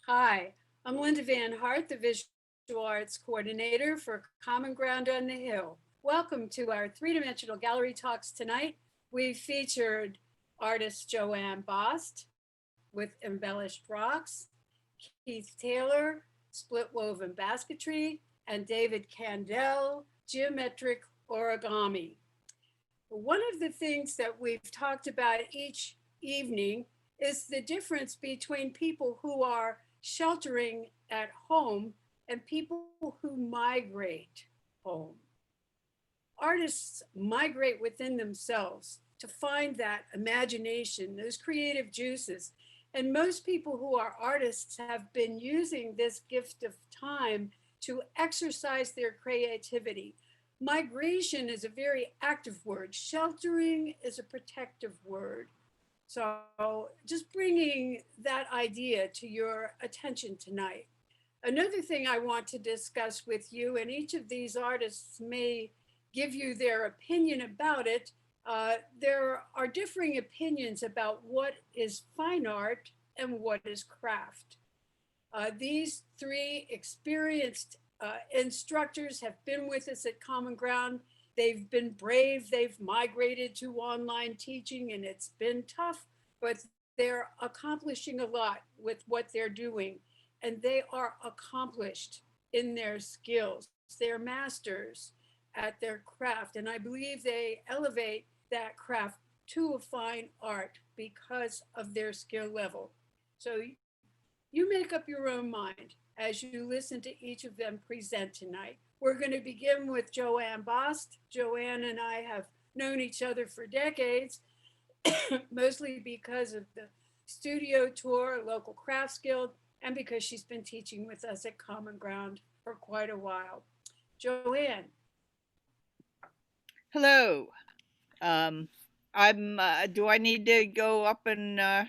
Hi, I'm Linda Van Hart, the Visual Arts Coordinator for Common Ground on the Hill. Welcome to our three-dimensional gallery talks tonight. We featured artist Joanne Bost with Embellished Rocks, Keith Taylor, Split Woven Basketry, and David Candell, Geometric Origami. One of the things that we've talked about each evening is the difference between people who are sheltering at home and people who migrate home. Artists migrate within themselves to find that imagination, those creative juices. And most people who are artists have been using this gift of time to exercise their creativity. Migration is a very active word. Sheltering is a protective word. So just bringing that idea to your attention tonight. Another thing I want to discuss with you, and each of these artists may give you their opinion about it. There are differing opinions about what is fine art and what is craft. These three experienced instructors have been with us at Common Ground. They've been brave. They've migrated to online teaching, and it's been tough, but they're accomplishing a lot with what they're doing. And they are accomplished in their skills. They're masters at their craft. And I believe they elevate that craft to a fine art because of their skill level. So you make up your own mind as you listen to each of them present tonight. We're going to begin with Joanne Bost. Joanne and I have known each other for decades, mostly because of the studio tour, local crafts guild, and because she's been teaching with us at Common Ground for quite a while. Joanne. Hello. Um, I'm. Do I need to go up and?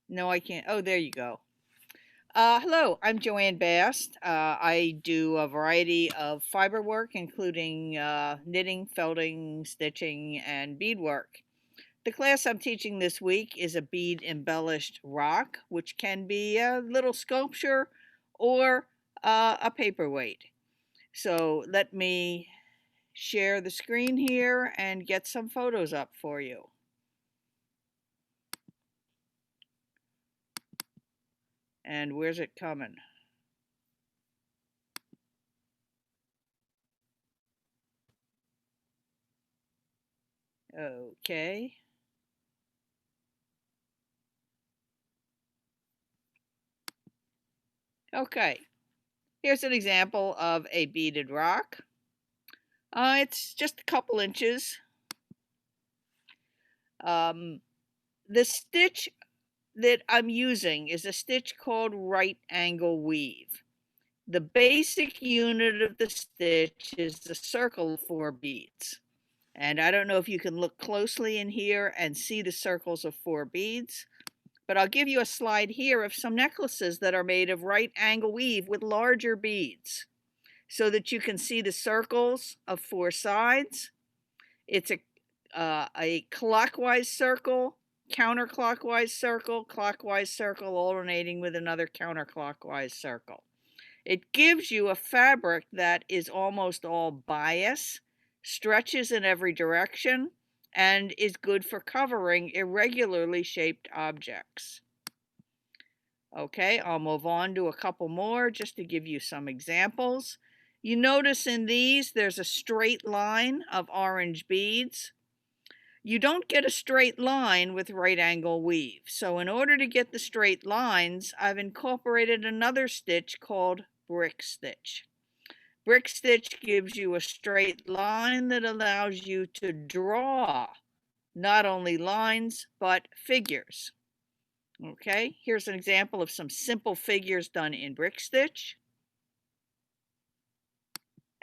No, I can't. Oh, there you go. Hello, I'm Joanne Bast. I do a variety of fiber work, including knitting, felting, stitching, and beadwork. The class I'm teaching this week is a bead embellished rock, which can be a little sculpture or a paperweight. So let me share the screen here and get some photos up for you. And where's it coming? Okay. Okay. Here's an example of a beaded rock. It's just a couple inches. The stitch that I'm using is a stitch called right angle weave. The basic unit of the stitch is the circle of 4 beads. And I don't know if you can look closely in here and see the circles of 4 beads, but I'll give you a slide here of some necklaces that are made of right angle weave with larger beads so that you can see the circles of 4 sides. It's a clockwise circle, counterclockwise circle, clockwise circle alternating with another counterclockwise circle. It gives you a fabric that is almost all bias, stretches in every direction, and is good for covering irregularly shaped objects. Okay, I'll move on to a couple more just to give you some examples. You notice in these there's a straight line of orange beads. You don't get a straight line with right angle weave. So in order to get the straight lines, I've incorporated another stitch called brick stitch. Brick stitch gives you a straight line that allows you to draw not only lines, but figures. Okay, here's an example of some simple figures done in brick stitch.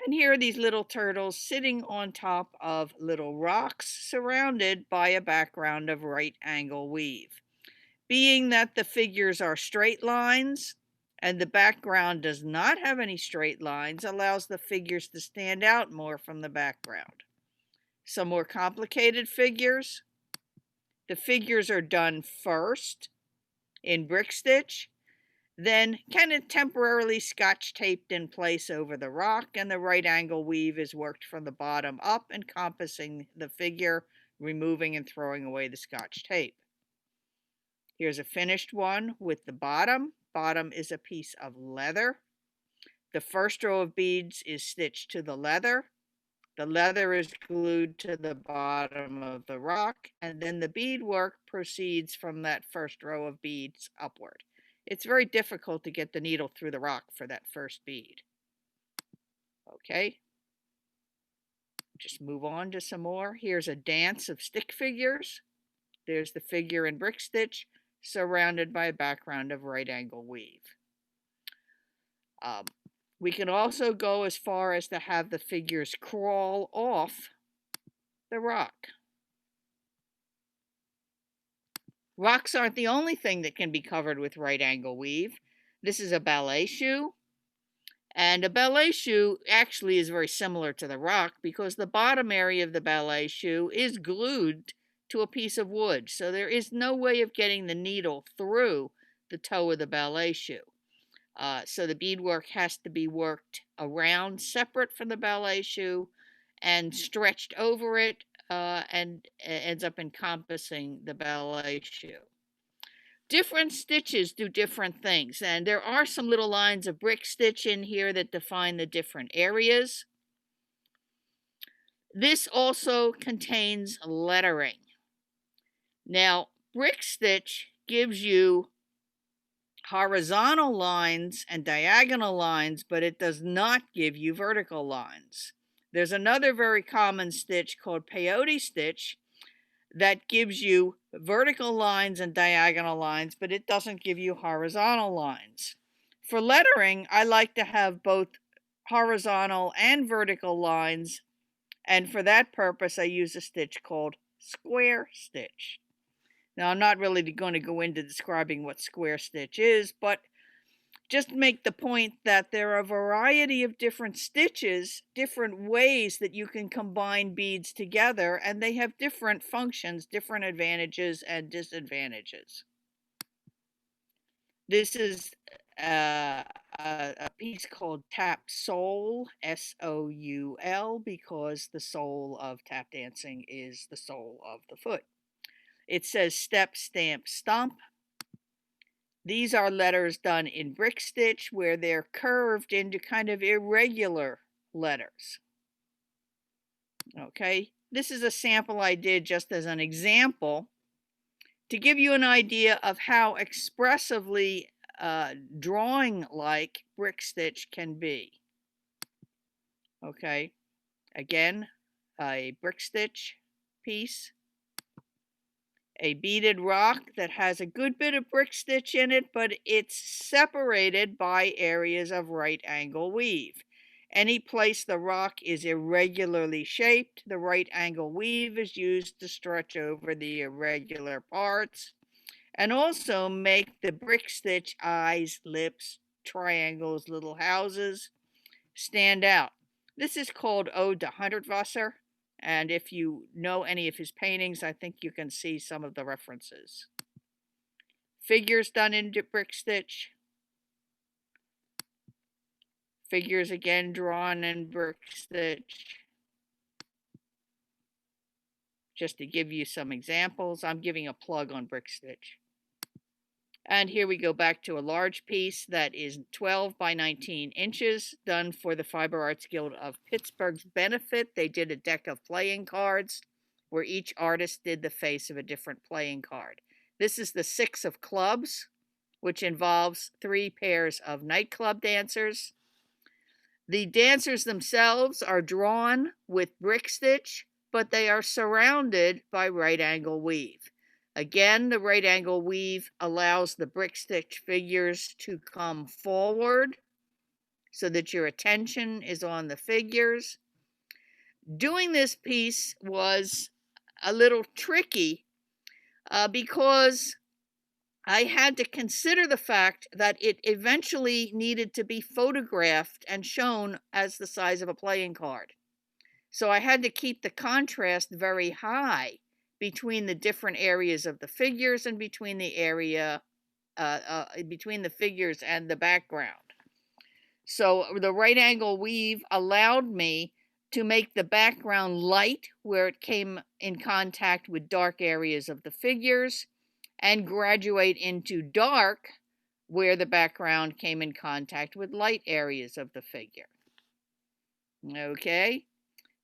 And here are these little turtles sitting on top of little rocks surrounded by a background of right angle weave. Being that the figures are straight lines and the background does not have any straight lines, allows the figures to stand out more from the background. Some more complicated figures. The figures are done first in brick stitch, then kind of temporarily scotch taped in place over the rock, and the right angle weave is worked from the bottom up, encompassing the figure, removing and throwing away the scotch tape. Here's a finished one with the bottom. Bottom is a piece of leather. The first row of beads is stitched to the leather. The leather is glued to the bottom of the rock, and then the beadwork proceeds from that first row of beads upward. It's very difficult to get the needle through the rock for that first bead. Okay, just move on to some more. Here's a dance of stick figures. There's the figure in brick stitch, surrounded by a background of right angle weave. We can also go as far as to have the figures crawl off the rock. Rocks aren't the only thing that can be covered with right angle weave. This is a ballet shoe. And a ballet shoe actually is very similar to the rock because the bottom area of the ballet shoe is glued to a piece of wood. So there is no way of getting the needle through the toe of the ballet shoe. So the beadwork has to be worked around, separate from the ballet shoe, and stretched over it, and ends up encompassing the ballet shoe. Different stitches do different things, and there are some little lines of brick stitch in here that define the different areas. This also contains lettering. Now, brick stitch gives you horizontal lines and diagonal lines, but it does not give you vertical lines. There's another very common stitch called peyote stitch that gives you vertical lines and diagonal lines, but it doesn't give you horizontal lines. For lettering, I like to have both horizontal and vertical lines, and for that purpose, I use a stitch called square stitch. Now, I'm not really going to go into describing what square stitch is, but just make the point that there are a variety of different stitches, different ways that you can combine beads together, and they have different functions, different advantages and disadvantages. This is a piece called Tap Soul, S-O-U-L, because the soul of tap dancing is the sole of the foot. It says step, stamp, stomp. These are letters done in brick stitch where they're curved into kind of irregular letters. Okay, this is a sample I did just as an example to give you an idea of how expressively drawing-like brick stitch can be. Okay, again, a brick stitch piece. A beaded rock that has a good bit of brick stitch in it, but it's separated by areas of right angle weave. Any place the rock is irregularly shaped, the right angle weave is used to stretch over the irregular parts and also make the brick stitch eyes, lips, triangles, little houses stand out. This is called Ode to Hundertwasser. And if you know any of his paintings, I think you can see some of the references. Figures done in brick stitch. Figures again drawn in brick stitch. Just to give you some examples, I'm giving a plug on brick stitch. And here we go back to a large piece that is 12 by 19 inches, done for the Fiber Arts Guild of Pittsburgh's benefit. They did a deck of playing cards where each artist did the face of a different playing card. This is the 6 of clubs, which involves 3 pairs of nightclub dancers. The dancers themselves are drawn with brick stitch, but they are surrounded by right angle weave. Again, the right angle weave allows the brick stitch figures to come forward so that your attention is on the figures. Doing this piece was a little tricky because I had to consider the fact that it eventually needed to be photographed and shown as the size of a playing card. So I had to keep the contrast very high between the different areas of the figures and between the between the figures and the background. So the right angle weave allowed me to make the background light where it came in contact with dark areas of the figures, and graduate into dark where the background came in contact with light areas of the figure. Okay,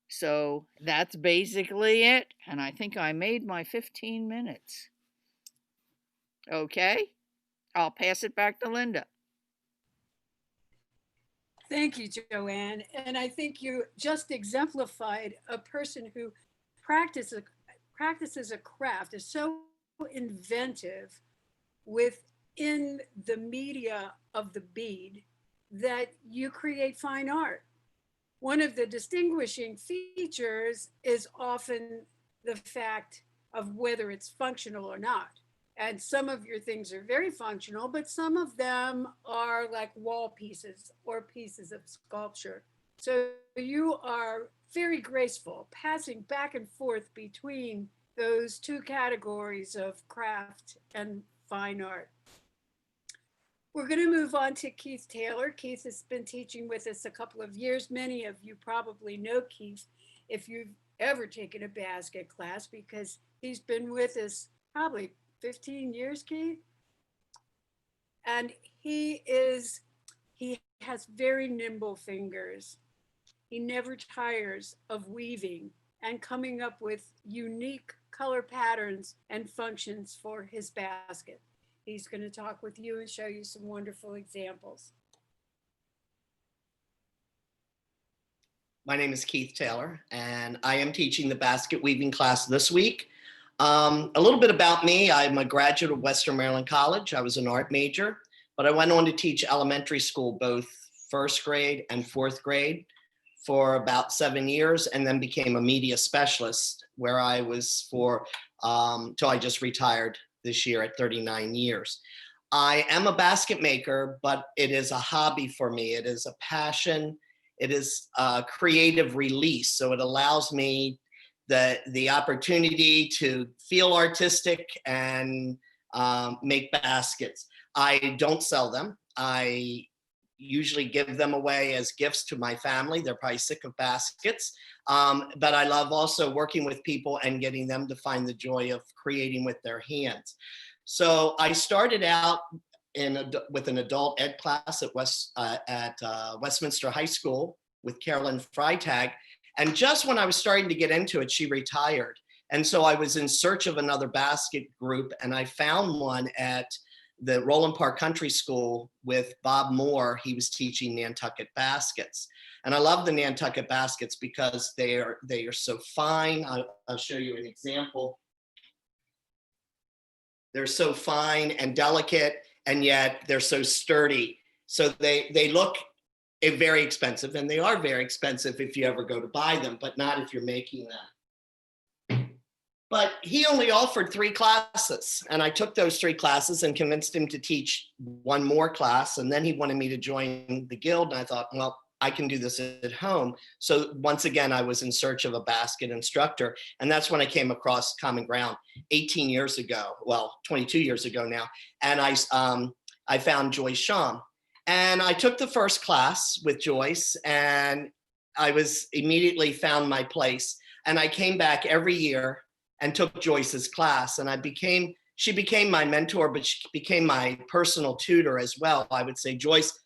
so that's basically it. And I think I made my 15 minutes. Okay, I'll pass it back to Linda. Thank you, Joanne. And I think you just exemplified a person who practices a craft, is so inventive within the media of the bead that you create fine art. One of the distinguishing features is often the fact of whether it's functional or not. And some of your things are very functional, but some of them are like wall pieces or pieces of sculpture. So you are very graceful, passing back and forth between those two categories of craft and fine art. We're going to move on to Keith Taylor. Keith has been teaching with us a couple of years. Many of you probably know Keith if you've ever taken a basket class, because he's been with us probably 15 years, Keith. And he has very nimble fingers. He never tires of weaving and coming up with unique color patterns and functions for his basket. He's going to talk with you and show you some wonderful examples. My name is Keith Taylor, and I am teaching the basket weaving class this week. A little bit about me. I'm a graduate of Western Maryland College. I was an art major, but I went on to teach elementary school, both first grade and fourth grade, for about 7 years, and then became a media specialist, where I was for till I just retired this year at 39 years. I am a basket maker, but it is a hobby for me. It is a passion. It is a creative release. So it allows me the opportunity to feel artistic and make baskets. I don't sell them. I usually give them away as gifts to my family. They're probably sick of baskets. But I love also working with people and getting them to find the joy of creating with their hands. So I started out with an adult ed class at Westminster High School with Carolyn Freitag. And just when I was starting to get into it, she retired. And so I was in search of another basket group, and I found one at the Roland Park Country School with Bob Moore. He was teaching Nantucket baskets. And I love the Nantucket baskets because they are so fine. I'll show you an example. They're so fine and delicate, and yet they're so sturdy. So they look very expensive, and they are very expensive if you ever go to buy them, but not if you're making them. But he only offered 3 classes, and I took those 3 classes and convinced him to teach one more class. And then he wanted me to join the guild, and I thought, well, I can do this at home. So once again, I was in search of a basket instructor, and that's when I came across Common Ground 18 years ago, well, 22 years ago now, and I found Joyce Sham. And I took the first class with Joyce, and I was immediately found my place. And I came back every year and took Joyce's class, and she became my mentor, but she became my personal tutor as well. I would say, Joyce,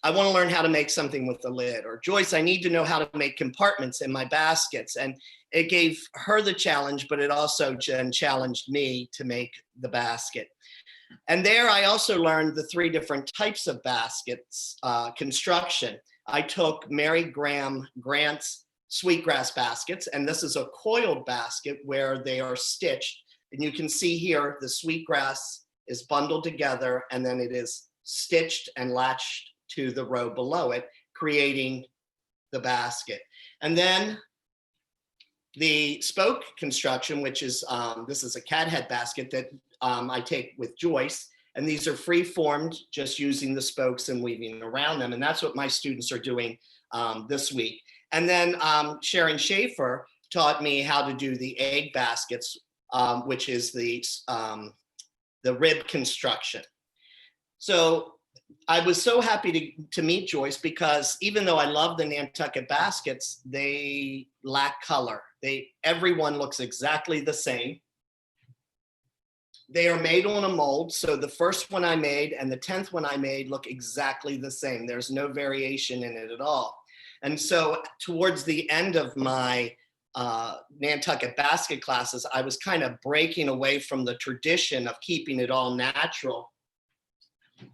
I want to learn how to make something with the lid, or Joyce, I need to know how to make compartments in my baskets. And it gave her the challenge, but it also challenged me to make the basket. And there I also learned the 3 different types of baskets construction. I took Mary Grant's sweetgrass baskets, and this is a coiled basket where they are stitched. And you can see here the sweetgrass is bundled together, and then it is stitched and latched to the row below it, creating the basket. And then the spoke construction, which is, this is a cat head basket that I take with Joyce. And these are free formed, just using the spokes and weaving around them. And that's what my students are doing this week. And then Sharon Schaefer taught me how to do the egg baskets which is the rib construction. So I was so happy to meet Joyce, because even though I love the Nantucket baskets, they lack color. Everyone looks exactly the same. They are made on a mold. So the first one I made and the 10th one I made look exactly the same. There's no variation in it at all. And so towards the end of my Nantucket basket classes, I was kind of breaking away from the tradition of keeping it all natural.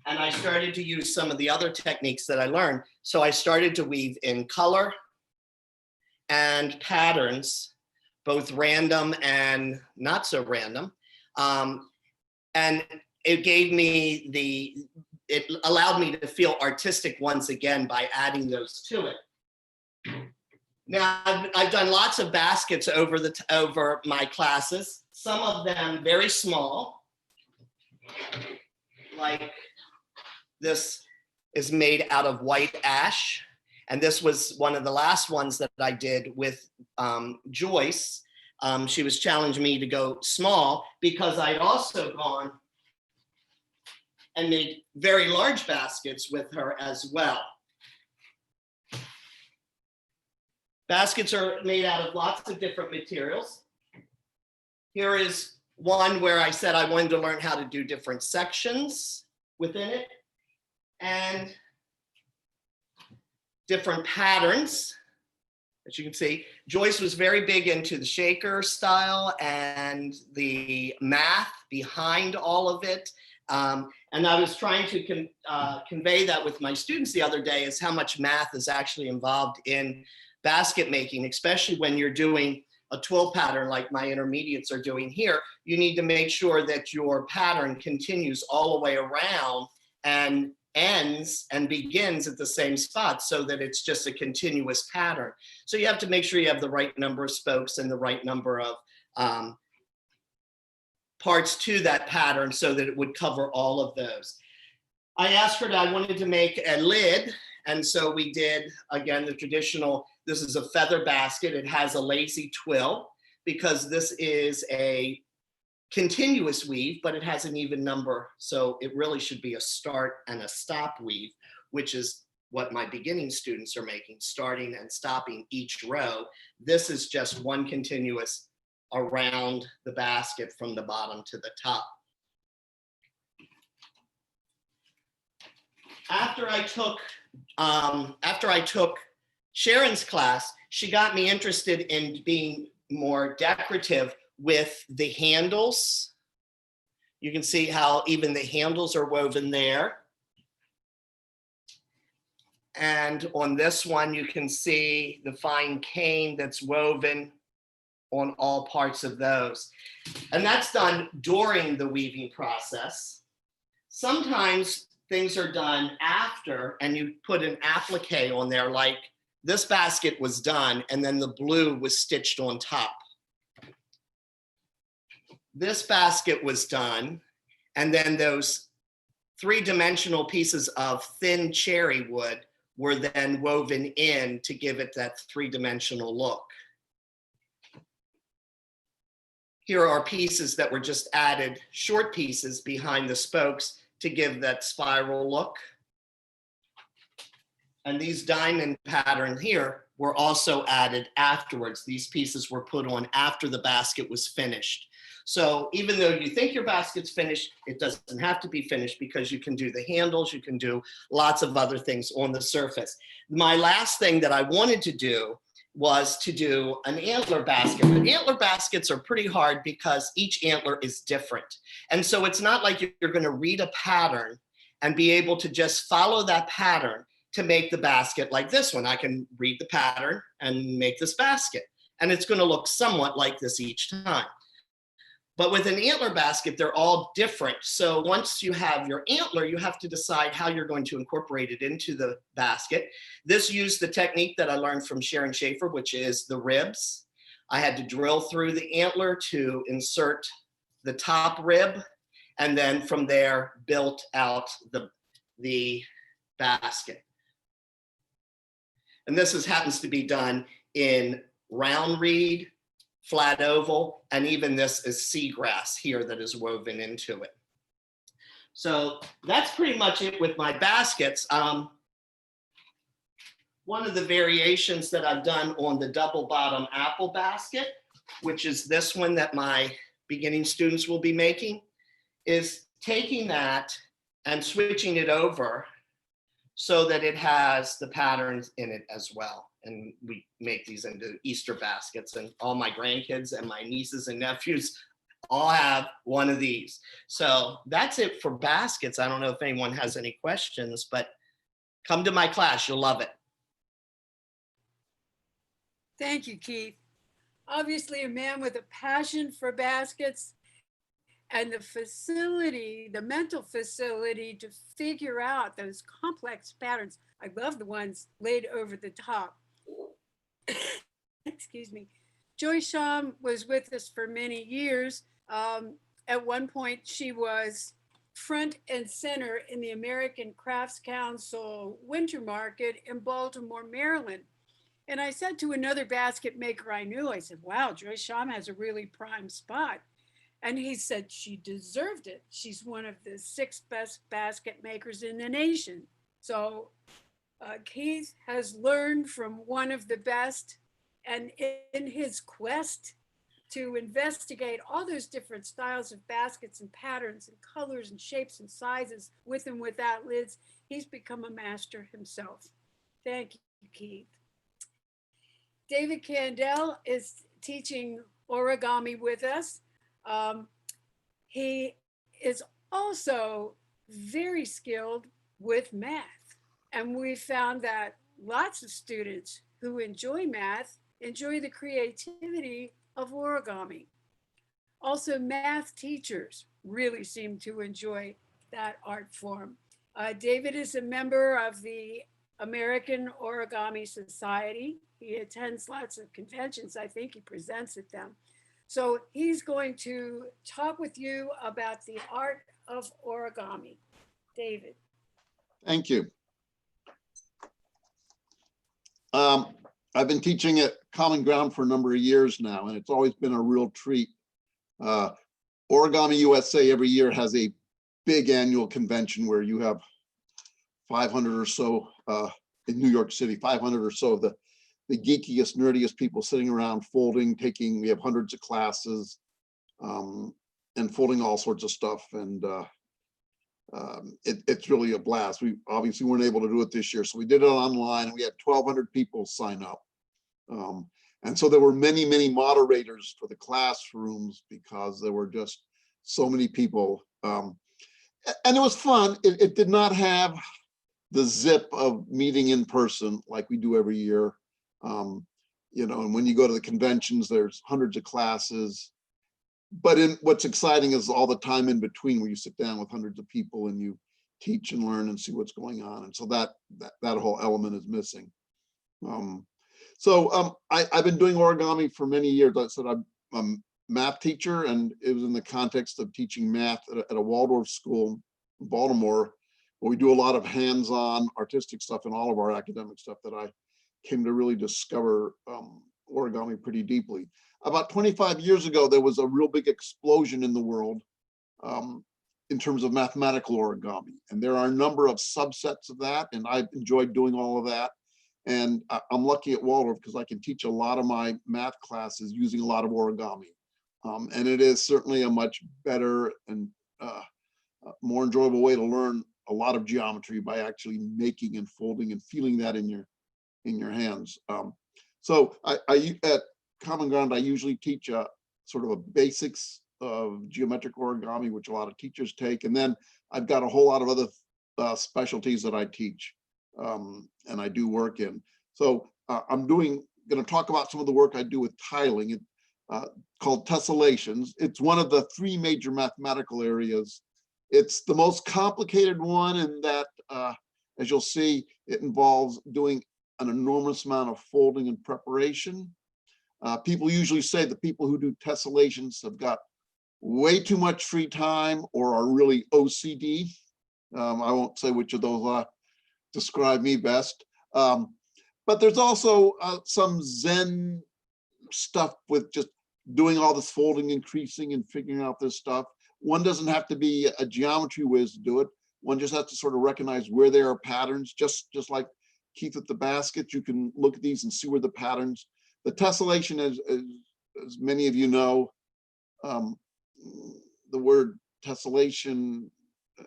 And I started to use some of the other techniques that I learned. So I started to weave in color and patterns, both random and not so random. And it gave me it allowed me to feel artistic once again by adding those to it. Now, I've done lots of baskets over my classes, some of them very small, like this is made out of white ash. And this was one of the last ones that I did with Joyce. She was challenging me to go small, because I'd also gone and made very large baskets with her as well. Baskets are made out of lots of different materials. Here is one where I said I wanted to learn how to do different sections within it and different patterns. As you can see, Joyce was very big into the shaker style and the math behind all of it. And I was trying to convey that with my students the other day, is how much math is actually involved in basket making, especially when you're doing a twill pattern like my intermediates are doing here. You need to make sure that your pattern continues all the way around and ends and begins at the same spot, so that it's just a continuous pattern. So you have to make sure you have the right number of spokes and the right number of parts to that pattern, so that it would cover all of those. I asked her that I wanted to make a lid, and so we did, again, the traditional, this is a feather basket. It has a lazy twill, because this is a continuous weave, but it has an even number. So it really should be a start and a stop weave, which is what my beginning students are making, starting and stopping each row. This is just one continuous around the basket from the bottom to the top. After I took Sharon's class, she got me interested in being more decorative with the handles. You can see how even the handles are woven there. And on this one, you can see the fine cane that's woven on all parts of those. And that's done during the weaving process. Sometimes things are done after, and you put an applique on there, like this basket was done and then the blue was stitched on top. This basket was done, and then those three-dimensional pieces of thin cherry wood were then woven in to give it that three-dimensional look. Here are pieces that were just added, short pieces behind the spokes to give that spiral look. And these diamond patterns here were also added afterwards. These pieces were put on after the basket was finished. So even though you think your basket's finished, it doesn't have to be finished, because you can do the handles, you can do lots of other things on the surface. My last thing that I wanted to do was to do an antler basket. But antler baskets are pretty hard because each antler is different. And so it's not like you're going to read a pattern and be able to just follow that pattern to make the basket like this one. I can read the pattern and make this basket, and it's going to look somewhat like this each time. But with an antler basket, they're all different. So once you have your antler, you have to decide how you're going to incorporate it into the basket. This used the technique that I learned from Sharon Schaefer, which is the ribs. I had to drill through the antler to insert the top rib, and then from there built out the basket. And this happens to be done in round reed, flat oval, and even this is seagrass here that is woven into it. So that's pretty much it with my baskets. One of the variations that I've done on the double bottom apple basket, which is this one that my beginning students will be making, is taking that and switching it over so that it has the patterns in it as well. And we make these into Easter baskets, and all my grandkids and my nieces and nephews all have one of these. So that's it for baskets. I don't know if anyone has any questions, but come to my class, you'll love it. Thank you, Keith. Obviously a man with a passion for baskets and the facility, the mental facility to figure out those complex patterns. I love the ones laid over the top. Excuse me. Joy Sham was with us for many years. At one point, she was front and center in the American Crafts Council Winter Market in Baltimore, Maryland. And I said to another basket maker I knew, I said, wow, Joy Sham has a really prime spot. And he said she deserved it. She's one of the 6 best basket makers in the nation. So Keith has learned from one of the best, and in his quest to investigate all those different styles of baskets and patterns and colors and shapes and sizes with and without lids, he's become a master himself. Thank you, Keith. David Candell is teaching origami with us. He is also very skilled with math. And we found that lots of students who enjoy math enjoy the creativity of origami. Also, math teachers really seem to enjoy that art form. David is a member of the American Origami Society. He attends lots of conventions. I think he presents at them. So he's going to talk with you about the art of origami. David. Thank you. I've been teaching at Common Ground for a number of years now, and it's always been a real treat. Origami USA every year has a big annual convention where you have 500 or so in New York City, 500 or so of the geekiest, nerdiest people sitting around folding, we have hundreds of classes and folding all sorts of stuff. And it's really a blast. We obviously weren't able to do it this year, so we did it online, and we had 1,200 people sign up. And so there were many, many moderators for the classrooms because there were just so many people. And it was fun. It did not have the zip of meeting in person like we do every year. You know, and when you go to the conventions, there's hundreds of classes. But what's exciting is all the time in between where you sit down with hundreds of people and you teach and learn and see what's going on. And so that whole element is missing. I've been doing origami for many years. Like I said, I'm a math teacher, and it was in the context of teaching math at a Waldorf school in Baltimore, where we do a lot of hands-on artistic stuff and all of our academic stuff that I came to really discover origami pretty deeply. About 25 years ago, there was a real big explosion in the world in terms of mathematical origami. And there are a number of subsets of that, and I've enjoyed doing all of that. And I'm lucky at Waldorf because I can teach a lot of my math classes using a lot of origami. And it is certainly a much better and more enjoyable way to learn a lot of geometry by actually making and folding and feeling that in your hands. So I at Common Ground, I usually teach a sort of a basics of geometric origami, which a lot of teachers take. And then I've got a whole lot of other specialties that I teach and I do work in. So I'm going to talk about some of the work I do with tiling called tessellations. It's one of the 3 major mathematical areas. It's the most complicated one in that, as you'll see, it involves doing an enormous amount of folding and preparation. People usually say the people who do tessellations have got way too much free time or are really OCD. I won't say which of those describe me best. But there's also some Zen stuff with just doing all this folding and creasing and figuring out this stuff. One doesn't have to be a geometry whiz to do it. One just has to sort of recognize where there are patterns, just like Keith with the basket. You can look at these and see where the patterns. The tessellation, as many of you know, the word tessellation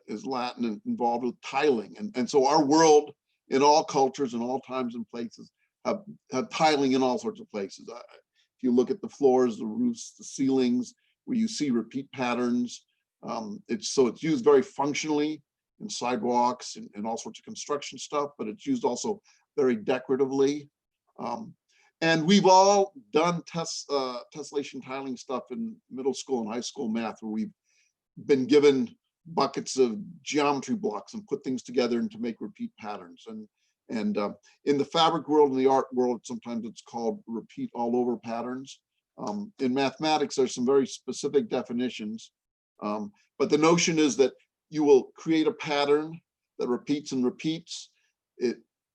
is Latin and involved with tiling. And so our world in all cultures and all times and places have tiling in all sorts of places. If you look at the floors, the roofs, the ceilings, where you see repeat patterns, it's used very functionally in sidewalks and all sorts of construction stuff, but it's used also very decoratively. And we've all done tessellation tiling stuff in middle school and high school math, where we've been given buckets of geometry blocks and put things together and to make repeat patterns. And in the fabric world and the art world, sometimes it's called repeat all over patterns. In mathematics, there's some very specific definitions, but the notion is that you will create a pattern that repeats and repeats.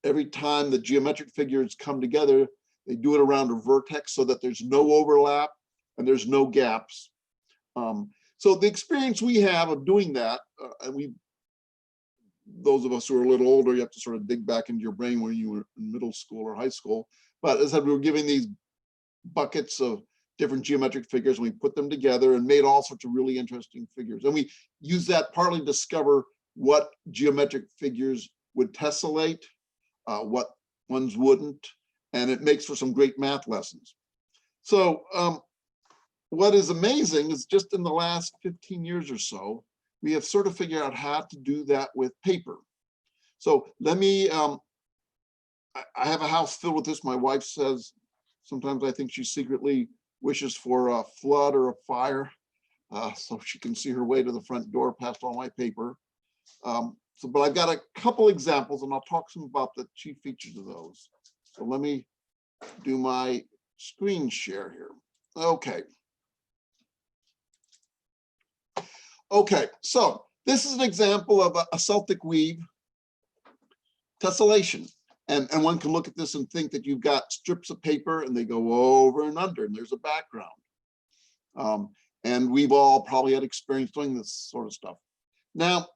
Every time the geometric figures come together, they do it around a vertex so that there's no overlap and there's no gaps. So the experience we have of doing that, and those of us who are a little older, you have to sort of dig back into your brain when you were in middle school or high school. But as I said, we were giving these buckets of different geometric figures, and we put them together and made all sorts of really interesting figures. And we use that partly to discover what geometric figures would tessellate, what ones wouldn't, and it makes for some great math lessons. So what is amazing is just in the last 15 years or so, we have sort of figured out how to do that with paper. So let me, I have a house filled with this. My wife says, sometimes I think she secretly wishes for a flood or a fire, so she can see her way to the front door past all my paper. But I've got a couple examples, and I'll talk some about the chief features of those. So let me do my screen share here. Okay. Okay, so this is an example of a Celtic weave tessellation. And one can look at this and think that you've got strips of paper and they go over and under and there's a background. And we've all probably had experience doing this sort of stuff. Now,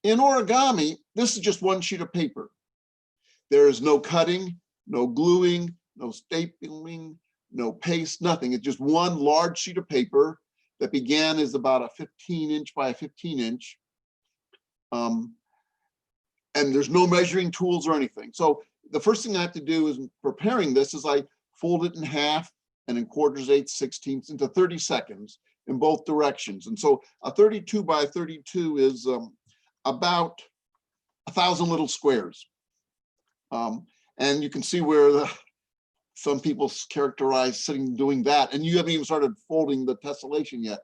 in origami, this is just one sheet of paper. There is no cutting, no gluing, no stapling, no paste, nothing. It's just one large sheet of paper that began as about a 15-inch by a 15-inch. And there's no measuring tools or anything. So the first thing I have to do is preparing this is I fold it in half and in quarters, eighths, sixteenths into 30 seconds in both directions. And so a 32 by 32 is about 1,000 little squares. And you can see where some people characterize sitting doing that, and you haven't even started folding the tessellation yet,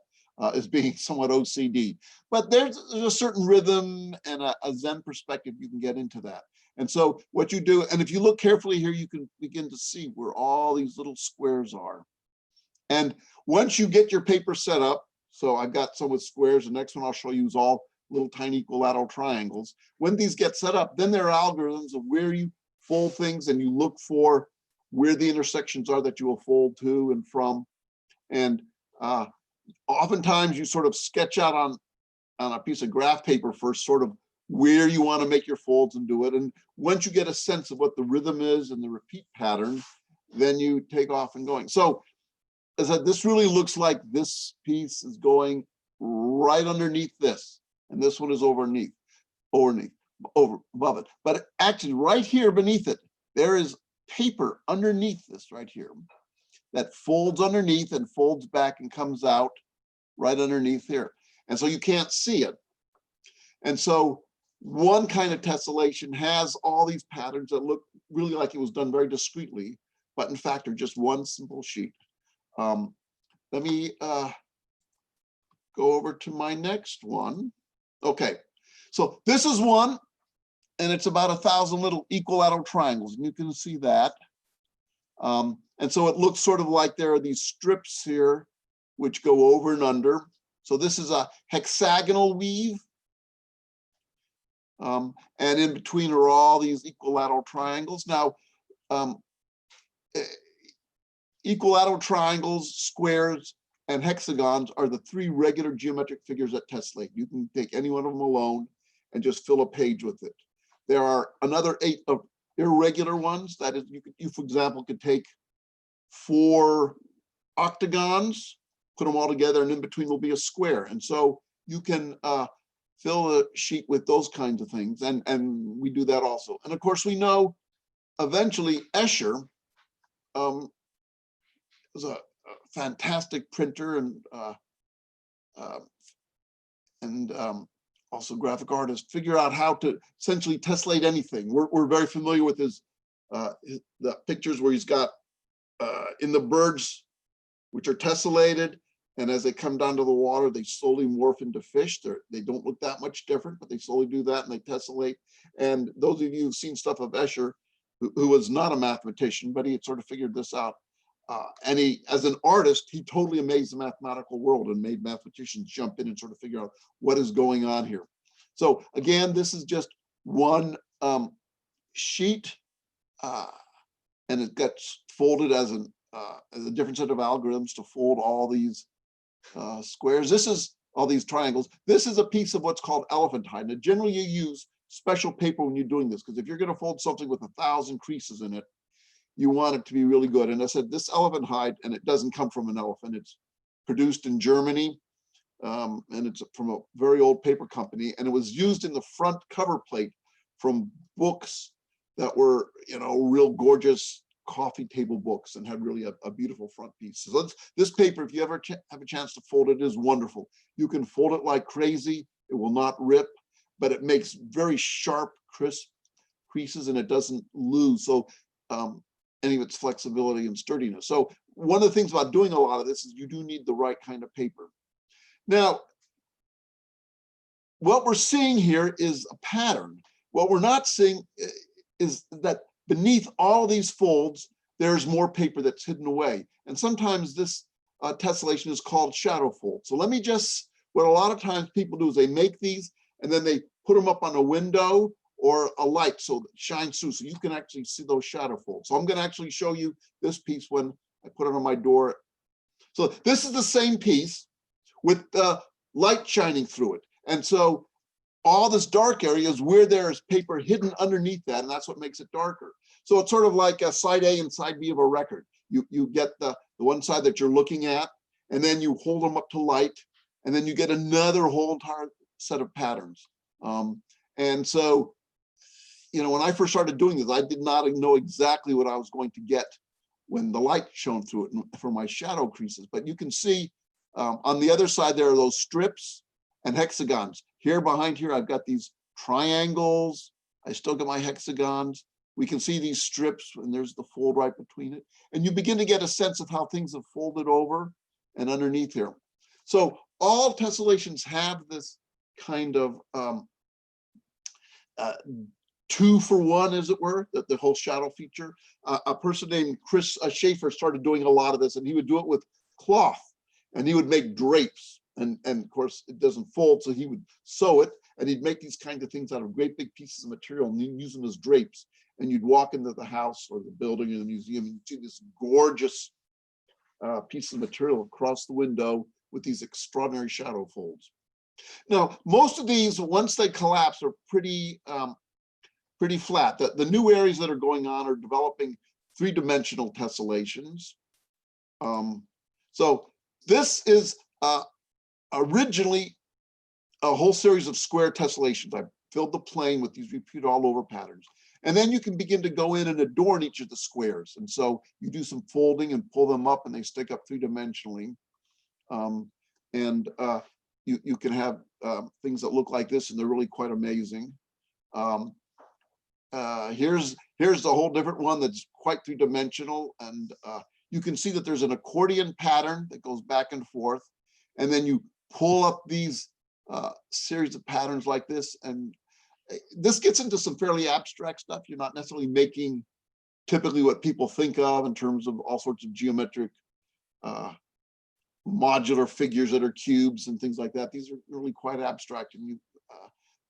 as being somewhat OCD. But there's a certain rhythm and a Zen perspective you can get into that. And so what you do, and if you look carefully here, you can begin to see where all these little squares are. And once you get your paper set up, so I've got some with squares, the next one I'll show you is all little tiny equilateral triangles. When these get set up, then there are algorithms of where you fold things and you look for where the intersections are that you will fold to and from. And oftentimes you sort of sketch out on a piece of graph paper first, sort of where you want to make your folds and do it. And once you get a sense of what the rhythm is and the repeat pattern, then you take off and going. So as this really looks like this piece is going right underneath this, and this one is above it. But actually right here beneath it, there is paper underneath this right here that folds underneath and folds back and comes out right underneath here. And so you can't see it. And so one kind of tessellation has all these patterns that look really like it was done very discreetly, but in fact are just one simple sheet. Let me go over to my next one. Okay, so this is one, and it's about 1,000 little equilateral triangles, and you can see that. And so it looks sort of like there are these strips here which go over and under. So this is a hexagonal weave. And in between are all these equilateral triangles. Now, equilateral triangles, squares, and hexagons are the 3 regular geometric figures that tessellate. You can take any one of them alone and just fill a page with it. There are another 8 of irregular ones. That is, you for example, could take 4 octagons, put them all together, and in between will be a square. And so you can fill a sheet with those kinds of things. And we do that also. And of course, we know eventually Escher was a fantastic printer and also graphic artist, figure out how to essentially tessellate anything. We're very familiar with the pictures where he's got in the birds, which are tessellated, and as they come down to the water, they slowly morph into fish. They don't look that much different, but they slowly do that and they tessellate. And those of you who've seen stuff of Escher, who was not a mathematician, but he had sort of figured this out. And he, as an artist, he totally amazed the mathematical world and made mathematicians jump in and sort of figure out what is going on here. So again, this is just one sheet, and it gets folded as a different set of algorithms to fold all these squares. This is all these triangles. This is a piece of what's called elephantine. Now, generally you use special paper when you're doing this, because if you're going to fold something with 1,000 creases in it, you want it to be really good. And I said, this elephant hide, and it doesn't come from an elephant. It's produced in Germany, and it's from a very old paper company. And it was used in the front cover plate from books that were, real gorgeous coffee table books and had really a beautiful front piece. So this paper, if you ever have a chance to fold it, is wonderful. You can fold it like crazy. It will not rip, but it makes very sharp, crisp creases, and it doesn't lose. So any of its flexibility and sturdiness. So one of the things about doing a lot of this is you do need the right kind of paper. Now, what we're seeing here is a pattern. What we're not seeing is that beneath all these folds, there's more paper that's hidden away. And sometimes this tessellation is called shadow fold. So let me just, what a lot of times people do is they make these and then they put them up on a window or a light so it shines through, so you can actually see those shadow folds. So I'm going to actually show you this piece when I put it on my door. So this is the same piece with the light shining through it. And so all this dark area is where there's paper hidden underneath that, and that's what makes it darker. So it's sort of like a side A and side B of a record. You get the one side that you're looking at, and then you hold them up to light, and then you get another whole entire set of patterns. And so, when I first started doing this, I did not know exactly what I was going to get when the light shone through it for my shadow creases. But you can see on the other side, there are those strips and hexagons. Here behind here, I've got these triangles. I still got my hexagons. We can see these strips, and there's the fold right between it. And you begin to get a sense of how things have folded over and underneath here. So all tessellations have this kind of 2-for-1, as it were, the whole shadow feature. A person named Chris Schaefer started doing a lot of this, and he would do it with cloth, and he would make drapes. And of course, it doesn't fold, so he would sew it, and he'd make these kinds of things out of great big pieces of material and use them as drapes. And you'd walk into the house or the building or the museum, and you'd see this gorgeous piece of material across the window with these extraordinary shadow folds. Now, most of these, once they collapse, are pretty flat. The new areas that are going on are developing 3-dimensional tessellations. So this is originally a whole series of square tessellations. I filled the plane with these repeat all over patterns. And then you can begin to go in and adorn each of the squares. And so you do some folding and pull them up, and they stick up 3-dimensionally. You can have things that look like this, and they're really quite amazing. Here's a whole different one that's quite 3-dimensional, and you can see that there's an accordion pattern that goes back and forth, and then you pull up these series of patterns like this, and this gets into some fairly abstract stuff. You're not necessarily making typically what people think of in terms of all sorts of geometric modular figures that are cubes and things like that. These are really quite abstract, and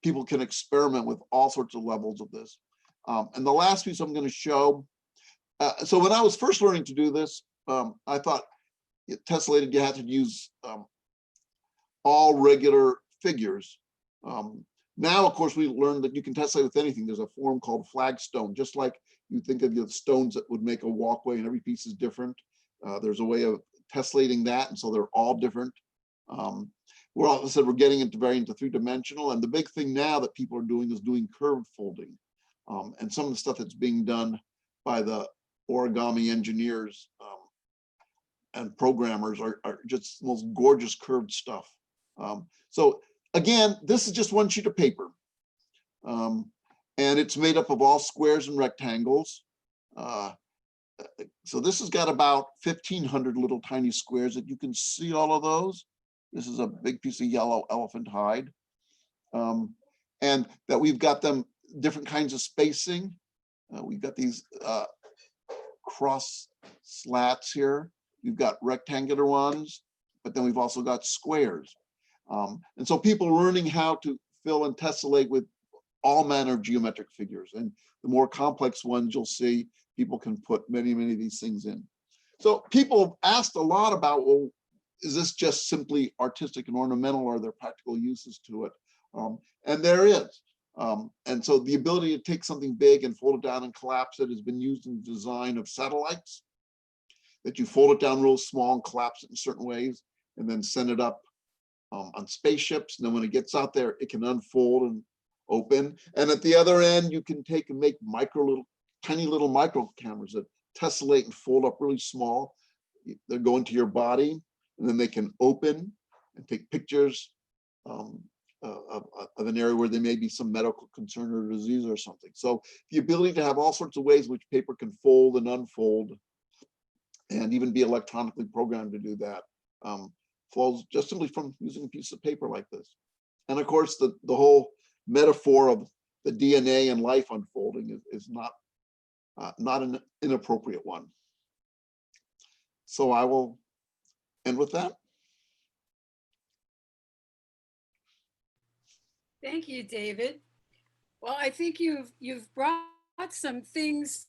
people can experiment with all sorts of levels of this. And the last piece I'm going to show, so when I was first learning to do this, I thought tessellated, you had to use all regular figures. Now, of course, we learned that you can tessellate with anything. There's a form called flagstone, just like you think of the stones that would make a walkway and every piece is different. There's a way of tessellating that, and so they're all different. We're all said we're getting into three-dimensional, and the big thing now that people are doing is doing curved folding. And some of the stuff that's being done by the origami engineers and programmers are just the most gorgeous curved stuff. So again, this is just one sheet of paper. And it's made up of all squares and rectangles. So this has got about 1,500 little tiny squares that you can see all of those. This is a big piece of yellow elephant hide. And that we've got them different kinds of spacing. We've got these cross slats here. We've got rectangular ones, but then we've also got squares. And so people are learning how to fill and tessellate with all manner of geometric figures. And the more complex ones you'll see, people can put many, many of these things in. So people asked a lot about, well, is this just simply artistic and ornamental, or are there practical uses to it? And there is. And so the ability to take something big and fold it down and collapse it has been used in the design of satellites, that you fold it down real small and collapse it in certain ways, and then send it up on spaceships. And then when it gets out there, it can unfold and open. And at the other end, you can take and make tiny little micro cameras that tessellate and fold up really small. They go into your body, and then they can open and take pictures of an area where there may be some medical concern or disease or something. So the ability to have all sorts of ways in which paper can fold and unfold, and even be electronically programmed to do that, flows just simply from using a piece of paper like this. And of course, the whole metaphor of the DNA and life unfolding is not an inappropriate one. So I will end with that. Thank you, David. Well, I think you've brought some things,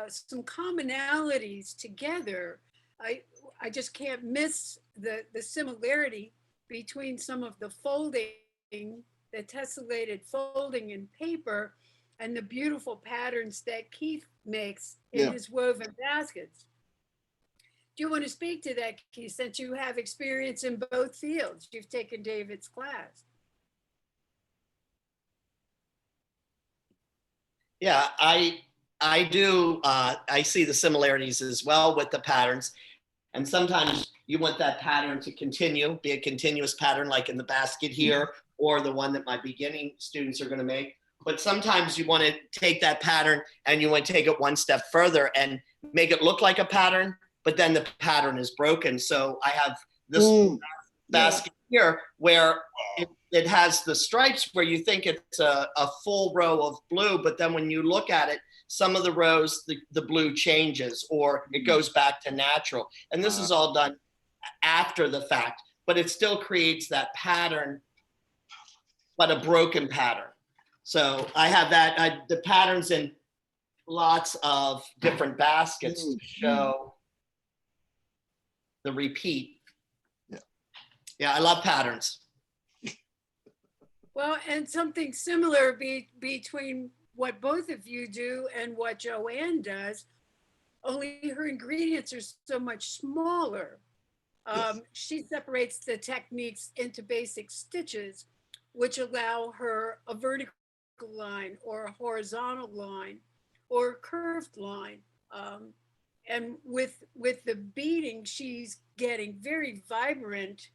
some commonalities together. I just can't miss the similarity between some of the folding, the tessellated folding in paper, and the beautiful patterns that Keith makes in his woven baskets. Do you want to speak to that, Keith, since you have experience in both fields? You've taken David's class. Yeah, I do. I see the similarities as well with the patterns. And sometimes you want that pattern to continue, be a continuous pattern like in the basket here, or the one that my beginning students are going to make. But sometimes you want to take that pattern and you want to take it one step further and make it look like a pattern, but then the pattern is broken. So I have this basket here where it has the stripes where you think it's a full row of blue, but then when you look at it, some of the rows, the blue changes or it goes back to natural. And this is all done after the fact, but it still creates that pattern, but a broken pattern. So I have that, the patterns in lots of different baskets to show the repeat. Yeah, I love patterns. Well, and something similar between what both of you do and what Joanne does, only her ingredients are so much smaller. She separates the techniques into basic stitches, which allow her a vertical line or a horizontal line or a curved line. And with the beading, she's getting very vibrant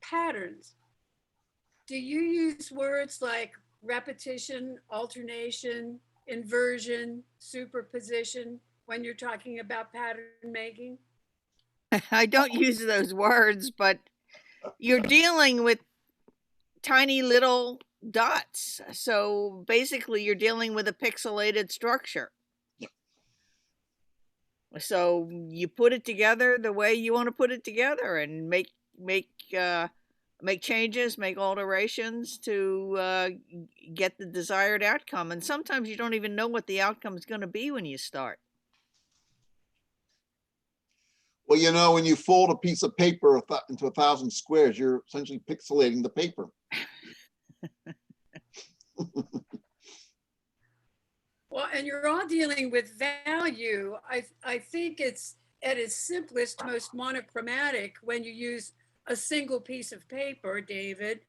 patterns. Do you use words like repetition, alternation, inversion, superposition when you're talking about pattern making? I don't use those words, but you're dealing with tiny little dots. So basically you're dealing with a pixelated structure. So you put it together the way you want to put it together and make changes, make alterations to get the desired outcome. And sometimes you don't even know what the outcome is going to be when you start. Well, you know, when you fold a piece of paper into 1,000 squares, you're essentially pixelating the paper. Well, and you're all dealing with value. I think it's at its simplest, most monochromatic when you use a single piece of paper, David,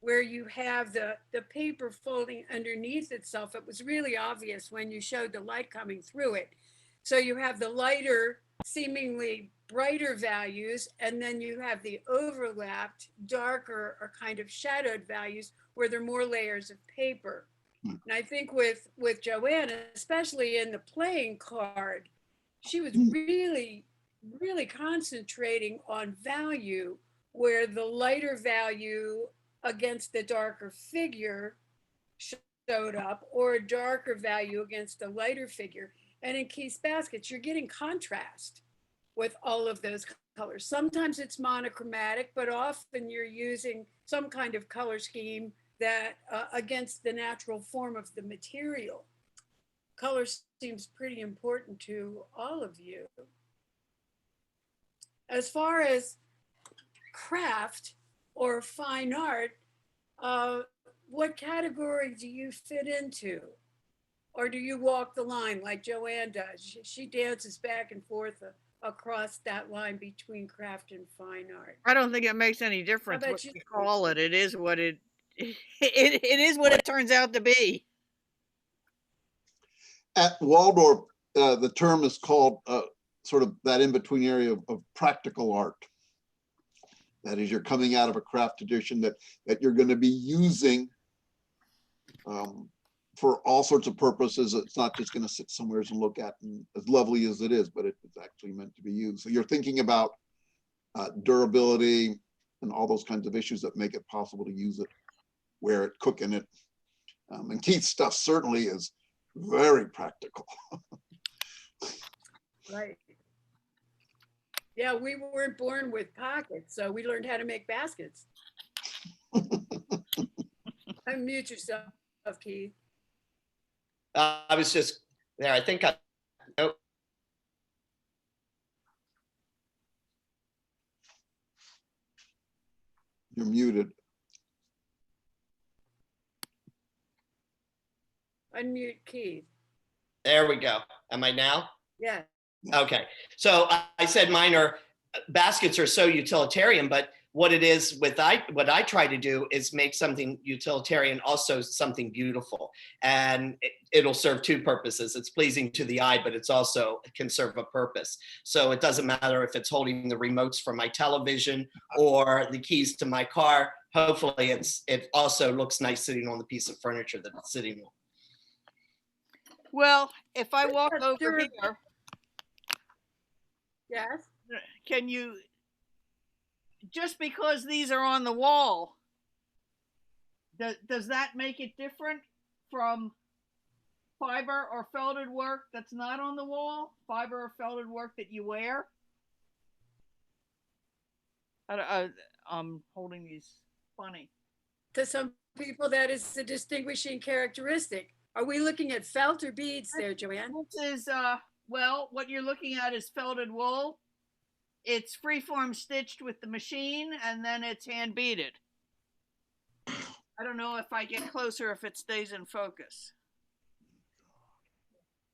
where you have the paper folding underneath itself. It was really obvious when you showed the light coming through it. So you have the lighter, seemingly brighter values, and then you have the overlapped, darker or kind of shadowed values where there are more layers of paper. And I think with Joanna, especially in the playing card, she was really, really concentrating on value, where the lighter value against the darker figure showed up, or a darker value against the lighter figure. And in Keith's baskets, you're getting contrast with all of those colors. Sometimes it's monochromatic, but often you're using some kind of color scheme that against the natural form of the material. Color seems pretty important to all of you. As far as craft or fine art, what category do you fit into? Or do you walk the line like Joanne does? She dances back and forth across that line between craft and fine art. I don't think it makes any difference about what you? you call it. It is what it is what it turns out to be. At Waldorf, the term is called sort of that in-between area of practical art. That is, you're coming out of a craft tradition that you're going to be using for all sorts of purposes. It's not just going to sit somewhere and look at, and as lovely as it is, but it's actually meant to be used. So you're thinking about durability and all those kinds of issues that make it possible to use it, wear it, cook in it. And Keith's stuff certainly is very practical. Right. Yeah, we weren't born with pockets, so we learned how to make baskets. Unmute yourself, Keith. I was just there. I think I. Nope. You're muted. Unmute Keith. There we go. Am I now? Yeah. Okay. So I said mine are baskets are so utilitarian, but what it is with what I try to do is make something utilitarian also something beautiful, and it'll serve two purposes. It's pleasing to the eye, but it's also it can serve a purpose. So it doesn't matter if it's holding the remotes for my television or the keys to my car. Hopefully it also looks nice sitting on the piece of furniture that it's sitting on. Well, if I walk over here, Yes. can you, just because these are on the wall, does that make it different from fiber or felted work that's not on the wall? Fiber or felted work that you wear? I'm holding these funny. To some people, that is a distinguishing characteristic. Are we looking at felt or beads there, Joanne? This is, well, what you're looking at is felted wool. It's freeform stitched with the machine, and then it's hand beaded. I don't know if I get closer if it stays in focus.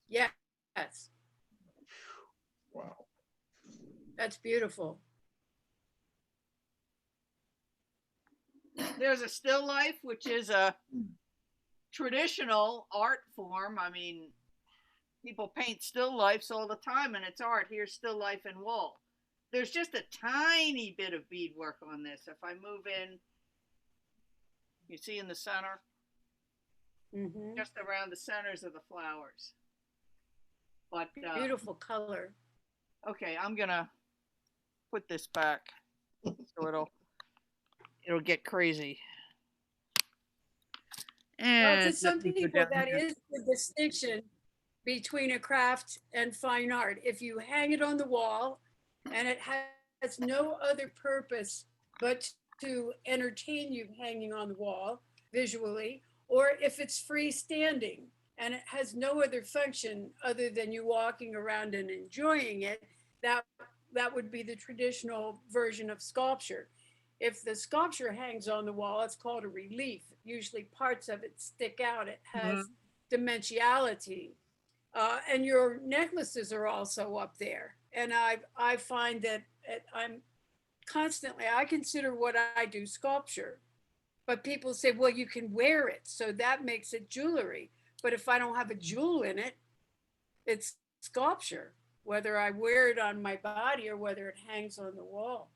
Yes. Wow. That's beautiful. There's a still life, which is a traditional art form. I mean, people paint still lifes all the time and it's art. Here's still life in wool. There's just a tiny bit of beadwork on this. If I move in, you see in the center, just around the centers of the flowers. But beautiful color. Okay, I'm gonna put this back so it'll get crazy. And well, to some people, that is the distinction between a craft and fine art. If you hang it on the wall and it has no other purpose but to entertain you hanging on the wall visually, or if it's freestanding and it has no other function other than you walking around and enjoying it, that that would be the traditional version of sculpture. If the sculpture hangs on the wall, it's called a relief. Usually parts of it stick out. It has dimensionality. And your necklaces are also up there. And I find that I'm constantly, I consider what I do sculpture. But people say, well, you can wear it. So that makes it jewelry. But if I don't have a jewel in it, it's sculpture, whether I wear it on my body or whether it hangs on the wall.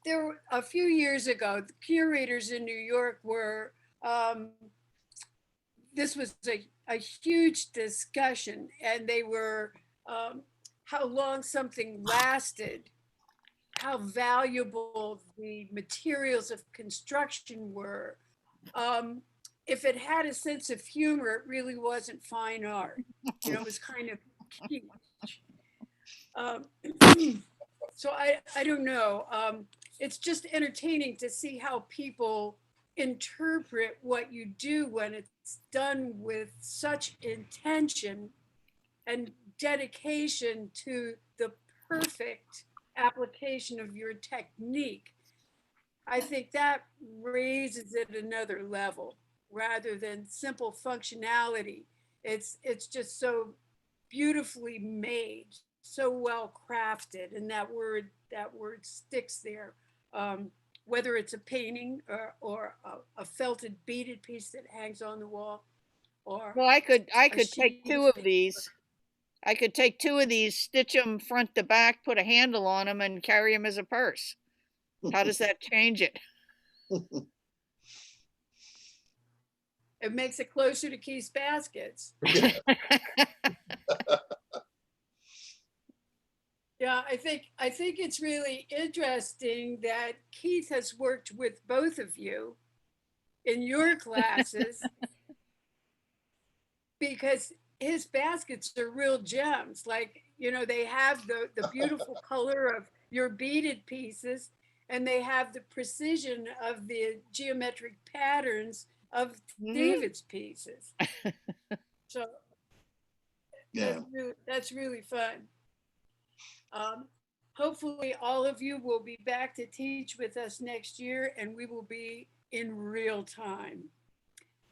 There were a few years ago, the curators in New York were, this was a huge discussion, and they were how long something lasted, how valuable the materials of construction were. If it had a sense of humor, it really wasn't fine art. You know, it was kind of cute. Um, so I don't know. It's just entertaining to see how people interpret what you do when it's done with such intention and dedication to the perfect application of your technique. I think that raises it another level rather than simple functionality. It's just so beautifully made, so well crafted, and that word sticks there. Whether it's a painting or a felted beaded piece that hangs on the wall, or Well, I a could take sheet two of of paper. these. I could take two of these, stitch them front to back, put a handle on them, and carry them as a purse. How does that change it? It makes it closer to Keith's baskets. Yeah, I think it's really interesting that Keith has worked with both of you in your classes because his baskets are real gems. Like, you know, they have the beautiful color of your beaded pieces, and they have the precision of the geometric patterns of Mhm. David's pieces. So Yeah, that's really fun. Um, Hopefully, all of you will be back to teach with us next year, and we will be in real time.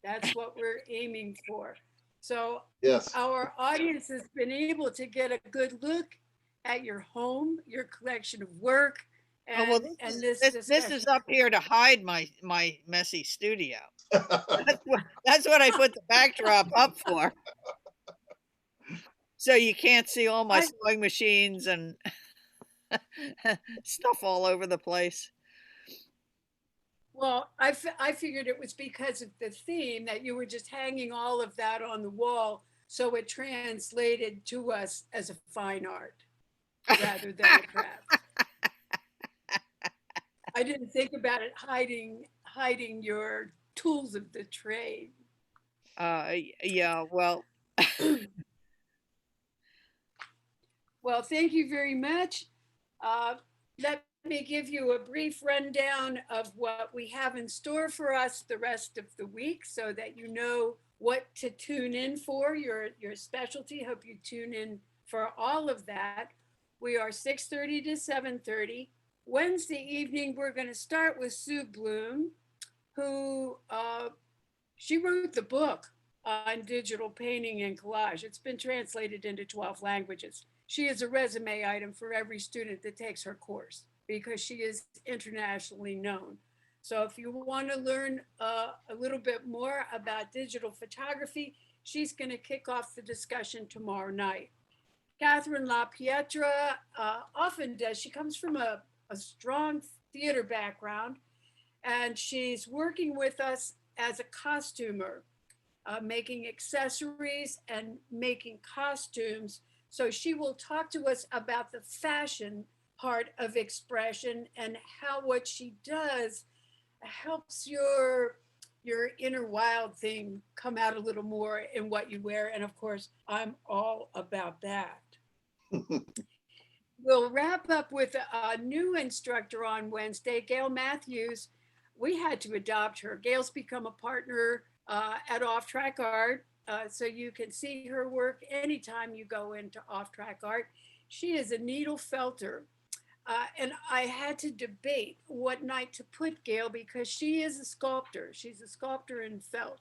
That's what we're aiming for. So, yes. our audience has been able to get a good look at your home, your collection of work, Oh, well, and this this discussion. is up here to hide my messy studio. That's what I put the backdrop up for. So you can't see all my I sewing machines and stuff all over the place. Well, I figured it was because of the theme that you were just hanging all of that on the wall, so it translated to us as a fine art rather than a craft. I didn't think about it hiding your tools of the trade. Yeah, well, Well, thank you very much. Let me give you a brief rundown of what we have in store for us the rest of the week so that you know what to tune in for, your specialty. Hope you tune in for all of that. We are 6:30 to 7:30. Wednesday evening, we're going to start with Sue Bloom, who she wrote the book on digital painting and collage. It's been translated into 12 languages. She is a resume item for every student that takes her course because she is internationally known. So if you want to learn a little bit more about digital photography, she's going to kick off the discussion tomorrow night. Catherine La Pietra often does. She comes from a strong theater background, and she's working with us as a costumer, making accessories and making costumes. So she will talk to us about the fashion part of expression and how what she does helps your inner wild thing come out a little more in what you wear. And of course, I'm all about that. We'll wrap up with a new instructor on Wednesday, Gail Matthews. We had to adopt her. Gail's become a partner at Off Track Art, so you can see her work anytime you go into Off Track Art. She is a needle felter. And I had to debate what night to put Gail because she is a sculptor. She's a sculptor in felt.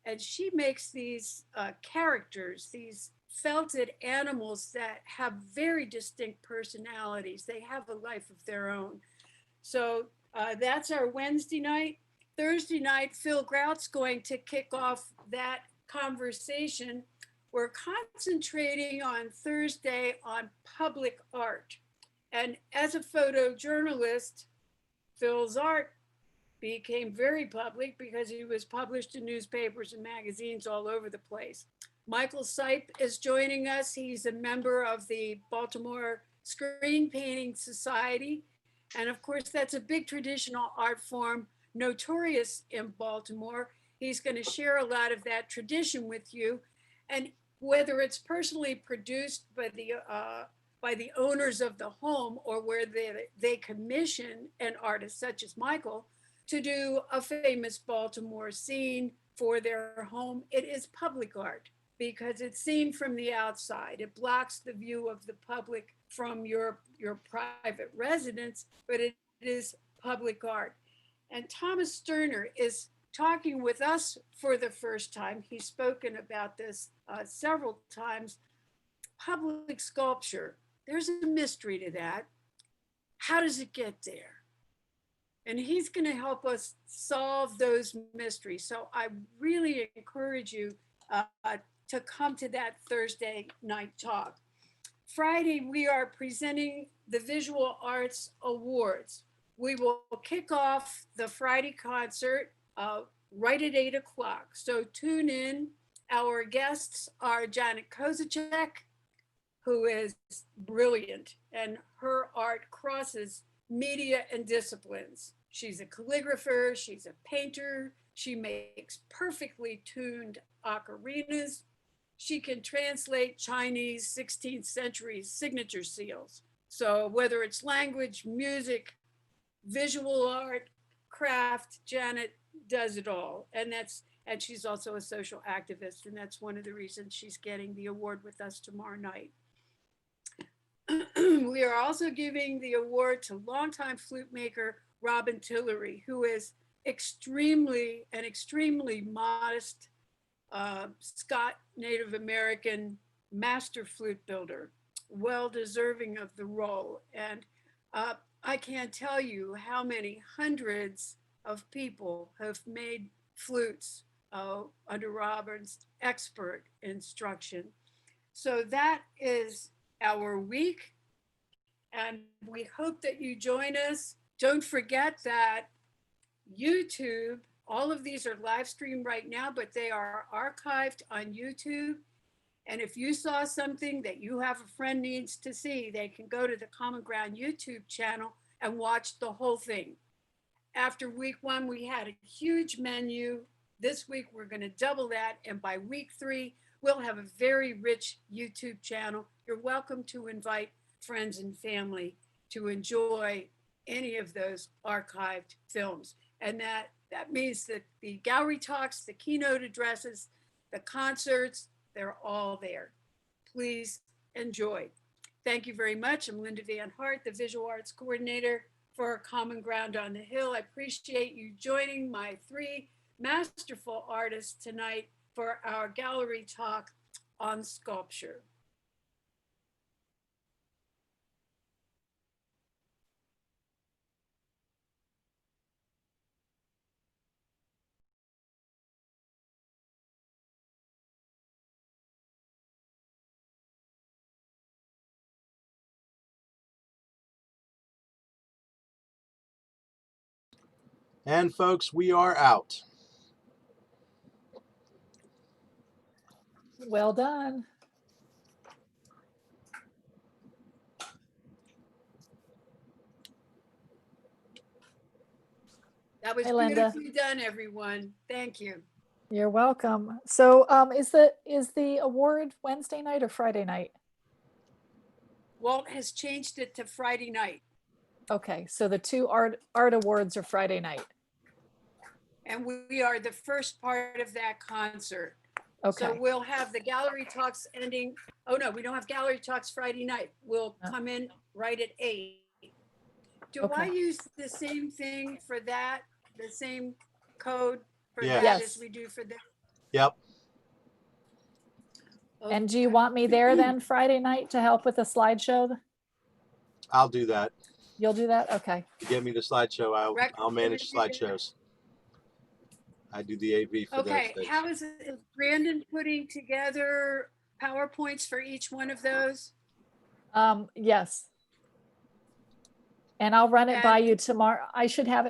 And she makes these characters, these felted animals that have very distinct personalities. They have a life of their own. So that's our Wednesday night. Thursday night, Phil Grout's going to kick off that conversation. We're concentrating on Thursday on public art. And as a photojournalist, Phil's art became very public because he was published in newspapers and magazines all over the place. Michael Sipe is joining us. He's a member of the Baltimore Screen Painting Society. And of course, that's a big traditional art form, notorious in Baltimore. He's going to share a lot of that tradition with you. And whether it's personally produced by the owners of the home or where they commission an artist such as Michael to do a famous Baltimore scene for their home, it is public art because it's seen from the outside. It blocks the view of the public from your private residence, but it is public art. And Thomas Sterner is talking with us for the first time. He's spoken about this several times. Public sculpture, there's a mystery to that. How does it get there? And he's going to help us solve those mysteries. So I really encourage you to come to that Thursday night talk. Friday, we are presenting the Visual Arts Awards. We will kick off the Friday concert right at 8 o'clock. So tune in. Our guests are Janet Kozacek, who is brilliant, and her art crosses media and disciplines. She's a calligrapher, she's a painter, she makes perfectly tuned ocarinas. She can translate Chinese 16th century signature seals. So whether it's language, music, visual art, craft, Janet does it all. And she's also a social activist, and that's one of the reasons she's getting the award with us tomorrow night. We are also giving the award to longtime flute maker Robin Tillery, who is extremely modest Scott Native American master flute builder, well deserving of the role. And I can't tell you how many hundreds of people have made flutes under Robin's expert instruction. So that is our week, and we hope that you join us. Don't forget that YouTube, all of these are live streamed right now, but they are archived on YouTube. And if you saw something that you have a friend needs to see, they can go to the Common Ground YouTube channel and watch the whole thing. After week 1, we had a huge menu. This week, we're going to double that. And by week 3, we'll have a very rich YouTube channel. You're welcome to invite friends and family to enjoy any of those archived films. And that means that the gallery talks, the keynote addresses, the concerts, they're all there. Please enjoy. Thank you very much. I'm Linda Van Hart, the Visual Arts Coordinator for Common Ground on the Hill. I appreciate you joining my 3 masterful artists tonight for our gallery talk on sculpture. And folks, we are out. Well done. That was Hi, Linda. beautifully done, everyone. Thank you. You're welcome. So is the award Wednesday night or Friday night? Walt has changed it to Friday night. Okay, so the 2 art awards are Friday night. And we are the first part of that concert. So Okay, we'll have the gallery talks ending, oh no, we don't have gallery talks Friday night. We'll Oh. come in right at 8. Do I Okay. use the same thing for that, the same code for Yes. that Yes. as we do for this? Yep. and do you Okay. want me there then Friday night to help with the slideshow? I'll do that. You'll do that? Okay. Get me the slideshow. Rex, I'll manage you wanna do that? slideshows. I do the AV for those Okay, things. how is Brandon putting together PowerPoints for each one of those? Yes. And I'll run it by And- you tomorrow. I should have it